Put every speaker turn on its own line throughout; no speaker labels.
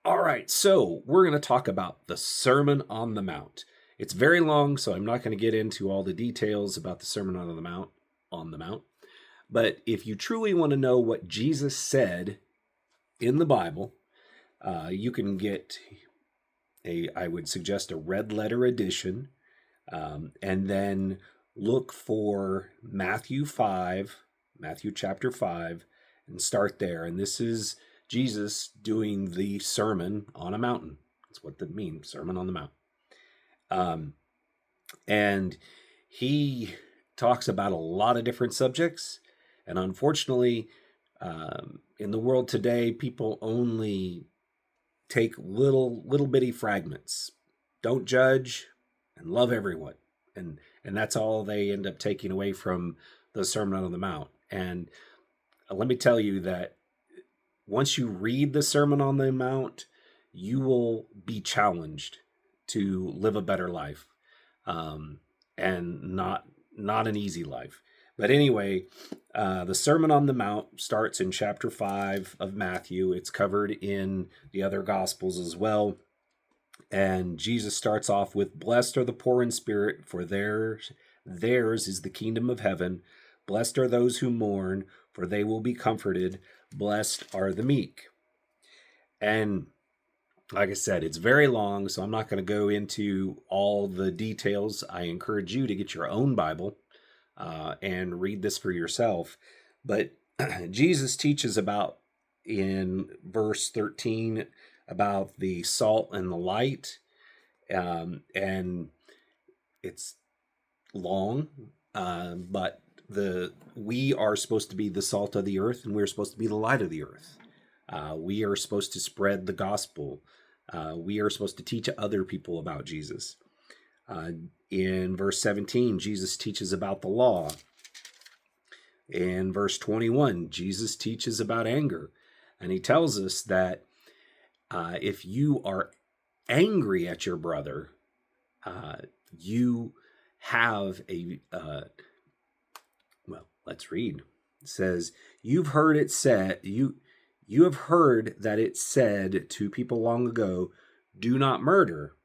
All right, so we're going to talk about the Sermon on the Mount. It's very long, so I'm not going to get into all the details about the Sermon on the Mount. But if you truly want to know what Jesus said in the Bible, you can get I would suggest a red letter edition, and then look for Matthew chapter 5, and start there. And this is Jesus doing the Sermon on a Mountain. That's what that means, Sermon on the Mount. And he talks about a lot of different subjects. And unfortunately, in the world today, people only take little bitty fragments. Don't judge and love everyone. And that's all they end up taking away from the Sermon on the Mount. And let me tell you that once you read the Sermon on the Mount, you will be challenged to live a better life, and not an easy life. But anyway, the Sermon on the Mount starts in chapter 5 of Matthew. It's covered in the other Gospels as well. And Jesus starts off with, "Blessed are the poor in spirit, for theirs is the kingdom of heaven. Blessed are those who mourn, for they will be comforted. Blessed are the meek." And like I said, it's very long, so I'm not going to go into all the details. I encourage you to get your own Bible and read this for yourself. But Jesus teaches about, in verse 13, about the salt and the light. And it's long, but we are supposed to be the salt of the earth, and we're supposed to be the light of the earth. We are supposed to spread the gospel. We are supposed to teach other people about Jesus. In verse 17, Jesus teaches about the law. In verse 21, Jesus teaches about anger. And he tells us that if you are angry at your brother, you have well, let's read. It says, "You have heard that it said to people long ago, 'Do not murder,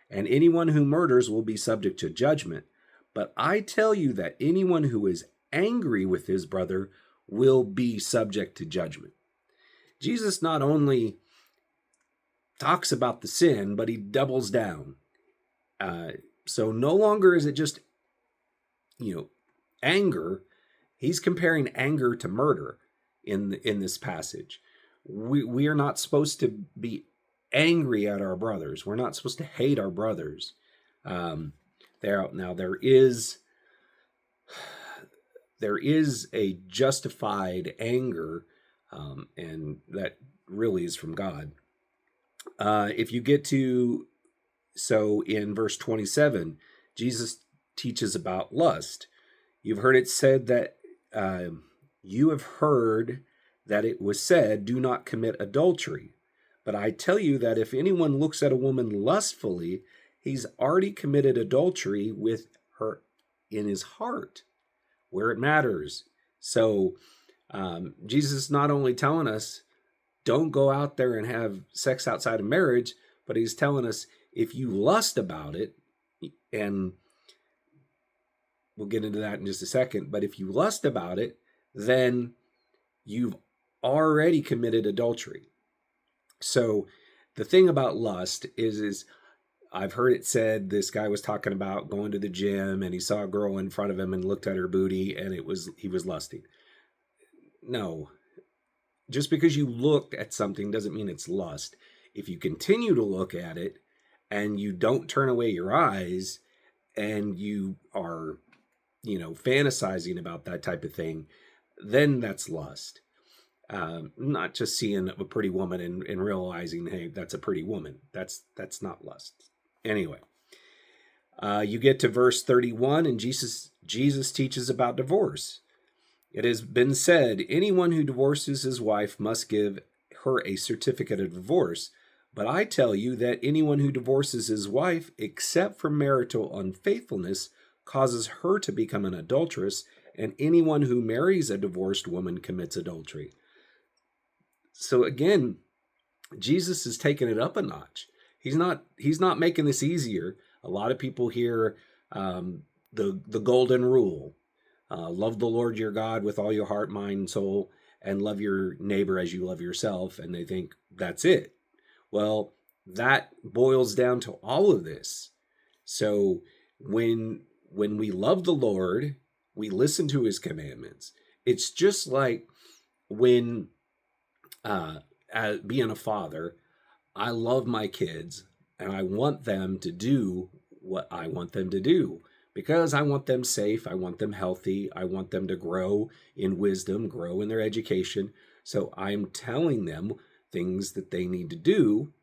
and anyone who murders will be subject to judgment.' But I tell you that anyone who is angry with his brother will be subject to judgment." Jesus not only talks about the sin, but he doubles down. So no longer is it just, anger. He's comparing anger to murder in this passage. We are not supposed to be angry at our brothers. We're not supposed to hate our brothers. There is a justified anger, and that really is from God. If you get to, so in verse 27, Jesus teaches about lust. You've heard it said that, you have heard that it was said, 'Do not commit adultery.' But I tell you that if anyone looks at a woman lustfully, he's already committed adultery with her in his heart, where it matters." So Jesus is not only telling us, don't go out there and have sex outside of marriage, but he's telling us, if you lust about it, and we'll get into that in just a second, but if you lust about it, then you've already committed adultery. So the thing about lust is I've heard it said, this guy was talking about going to the gym and he saw a girl in front of him and looked at her booty, and he was lusting. No, just because you looked at something doesn't mean it's lust. If you continue to look at it and you don't turn away your eyes, and you are, fantasizing about that type of thing, then that's lust. Not just seeing a pretty woman and realizing, hey, that's a pretty woman. That's not lust. Anyway, you get to verse 31, and Jesus teaches about divorce. "It has been said, anyone who divorces his wife must give her a certificate of divorce. But I tell you that anyone who divorces his wife, except for marital unfaithfulness, causes her to become an adulteress, and anyone who marries a divorced woman commits adultery." So again, Jesus is taking it up a notch. He's not making this easier. A lot of people hear the golden rule: love the Lord your God with all your heart, mind, and soul, and love your neighbor as you love yourself, and they think that's it. Well, that boils down to all of this. So when we love the Lord, we listen to his commandments. It's just like when being a father, I love my kids and I want them to do what I want them to do because I want them safe, I want them healthy, I want them to grow in wisdom, grow in their education. So I'm telling them things that they need to do,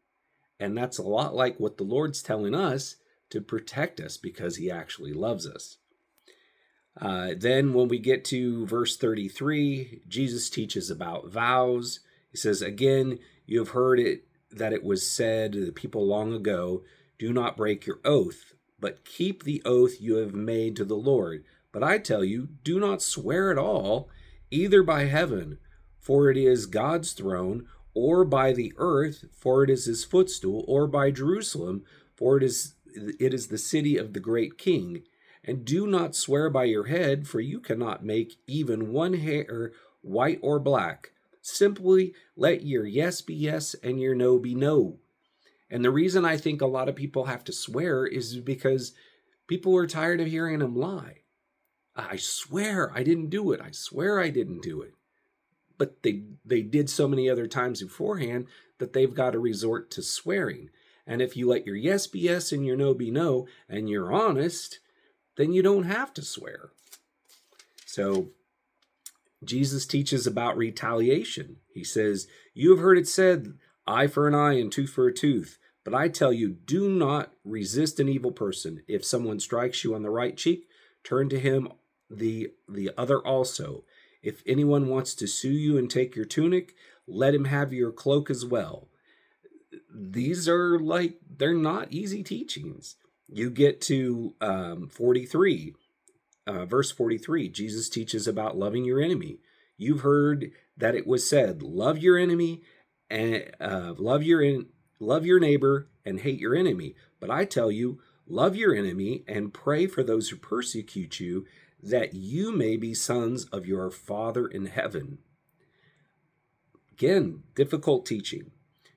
and that's a lot like what the Lord's telling us, to protect us because he actually loves us. Then when we get to verse 33, Jesus teaches about vows. He says, again, you have heard it that it was said to the people long ago, do not break your oath, but keep the oath you have made to the Lord. But I tell you, do not swear at all, either by heaven, for it is God's throne, or by the earth, for it is his footstool, or by Jerusalem, for it is the city of the great king. And do not swear by your head, for you cannot make even one hair white or black. Simply let your yes be yes and your no be no. And the reason I think a lot of people have to swear is because people are tired of hearing them lie. I swear I didn't do it. I swear I didn't do it. But they did so many other times beforehand that they've got to resort to swearing. And if you let your yes be yes and your no be no, and you're honest, then you don't have to swear. So Jesus teaches about retaliation. He says, you have heard it said, eye for an eye and tooth for a tooth. But I tell you, do not resist an evil person. If someone strikes you on the right cheek, turn to him the other also. If anyone wants to sue you and take your tunic, let him have your cloak as well. These are they're not easy teachings. You get to 43, verse 43, Jesus teaches about loving your enemy. You've heard that it was said, love your enemy and love your neighbor and hate your enemy. But I tell you, love your enemy and pray for those who persecute you, that you may be sons of your Father in heaven. Again, difficult teaching.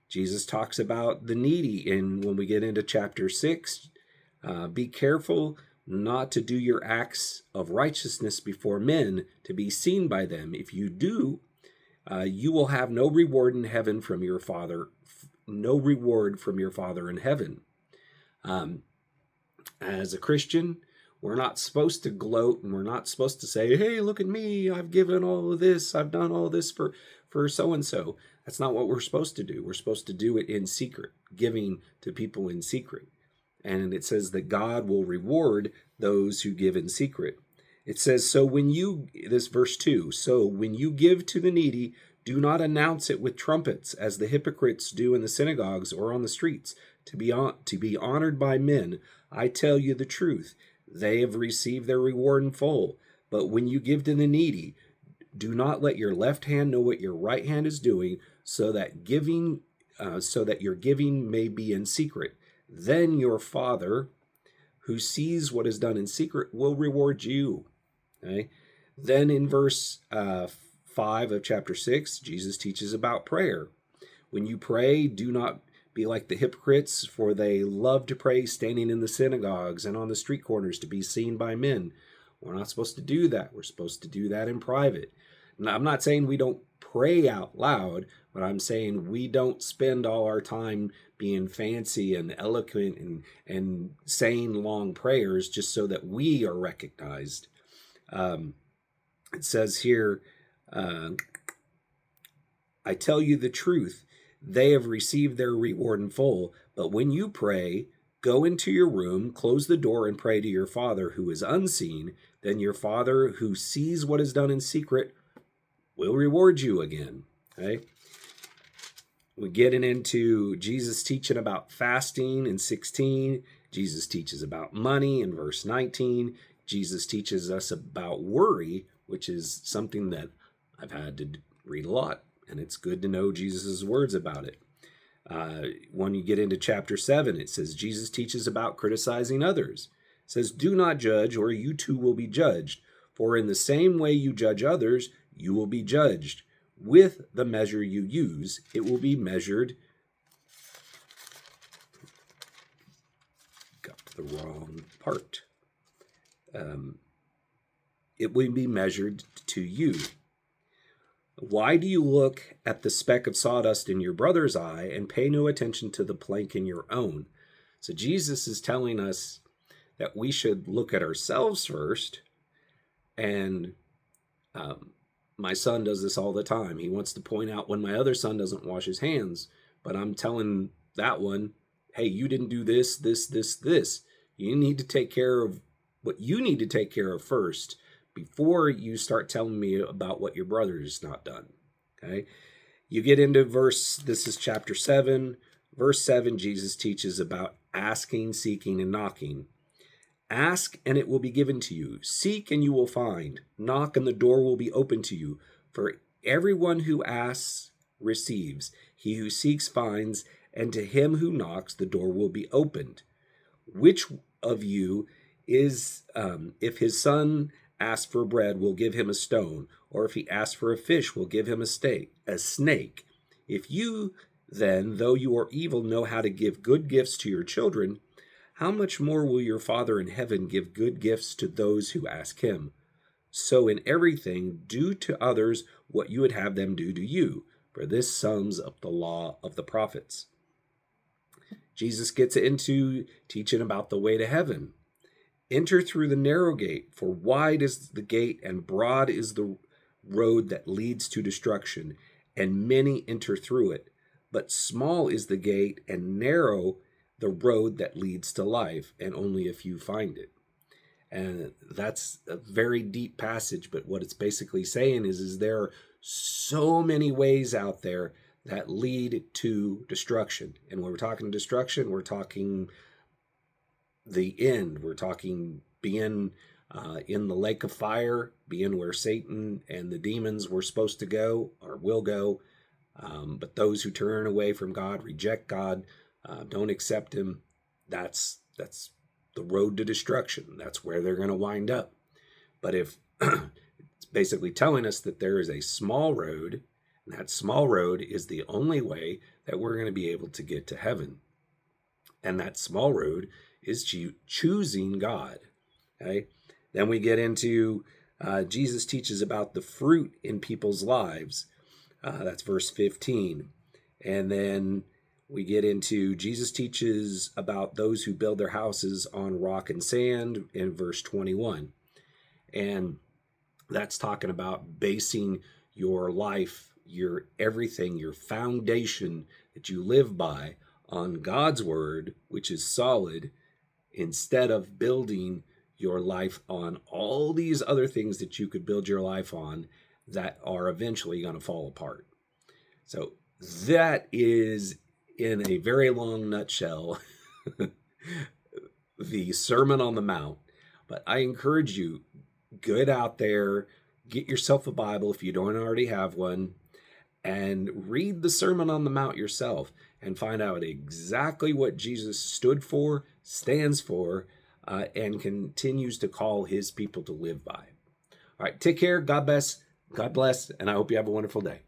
Jesus talks about the needy when we get into chapter 6. Be careful not to do your acts of righteousness before men to be seen by them. If you do, you will have no reward in heaven from your Father, no reward from your Father in heaven. As a Christian, we're not supposed to gloat, and we're not supposed to say, hey, look at me, I've given all of this, I've done all this for so-and-so. That's not what we're supposed to do. We're supposed to do it in secret, giving to people in secret. And it says that God will reward those who give in secret. It says, this verse 2, so when you give to the needy, do not announce it with trumpets, as the hypocrites do in the synagogues or on the streets, to be honored by men. I tell you the truth, they have received their reward in full. But when you give to the needy, do not let your left hand know what your right hand is doing, so that your giving may be in secret. Then your Father, who sees what is done in secret, will reward you. Okay? Then in verse 5 of chapter 6, Jesus teaches about prayer. When you pray, do not be like the hypocrites, for they love to pray standing in the synagogues and on the street corners to be seen by men. We're not supposed to do that. We're supposed to do that in private. Now, I'm not saying we don't pray out loud, but I'm saying we don't spend all our time being fancy and eloquent and saying long prayers just so that we are recognized. It says here, I tell you the truth, they have received their reward in full. But when you pray, go into your room, close the door, and pray to your Father who is unseen. Then your Father who sees what is done in secret will reward you again. Okay? We're getting into Jesus teaching about fasting in 16. Jesus teaches about money in verse 19. Jesus teaches us about worry, which is something that I've had to read a lot, and it's good to know Jesus' words about it. When you get into chapter 7, it says Jesus teaches about criticizing others. It says, do not judge, or you too will be judged. For in the same way you judge others, you will be judged. With the measure you use, it will be measured. Got the wrong part. It will be measured to you. Why do you look at the speck of sawdust in your brother's eye and pay no attention to the plank in your own? So Jesus is telling us that we should look at ourselves first. And my son does this all the time. He wants to point out when my other son doesn't wash his hands, but I'm telling that one, hey, you didn't do this. You need to take care of what you need to take care of first before you start telling me about what your brother has not done. Okay? You get into this is chapter 7. Verse 7, Jesus teaches about asking, seeking, and knocking. Ask, and it will be given to you. Seek, and you will find. Knock, and the door will be open to you. For everyone who asks receives. He who seeks finds, and to him who knocks, the door will be opened. Which of you is, if his son asks for bread, will give him a stone? Or if he asks for a fish, will give him a snake? If you then, though you are evil, know how to give good gifts to your children, how much more will your Father in heaven give good gifts to those who ask him? So in everything, do to others what you would have them do to you, for this sums up the law of the prophets. Jesus gets into teaching about the way to heaven. Enter through the narrow gate, for wide is the gate and broad is the road that leads to destruction, and many enter through it. But small is the gate and narrow the road that leads to life, and only a few find it. And that's a very deep passage, but what it's basically saying is there are so many ways out there that lead to destruction. And when we're talking destruction, we're talking the end. We're talking being in the lake of fire, being where Satan and the demons were supposed to go or will go. But those who turn away from God, reject God, don't accept him, that's the road to destruction. That's where they're going to wind up. But if it's basically telling us that there is a small road, and that small road is the only way that we're going to be able to get to heaven. And that small road is choosing God. Okay? Then we get into Jesus teaches about the fruit in people's lives. That's verse 15. And then we get into Jesus teaches about those who build their houses on rock and sand in verse 21. And that's talking about basing your life, your everything, your foundation that you live by on God's word, which is solid, instead of building your life on all these other things that you could build your life on that are eventually going to fall apart. So that is, in a very long nutshell, the Sermon on the Mount. But I encourage you, get out there, get yourself a Bible if you don't already have one, and read the Sermon on the Mount yourself and find out exactly what Jesus stood for, stands for, and continues to call his people to live by. All right, take care. God bless, and I hope you have a wonderful day.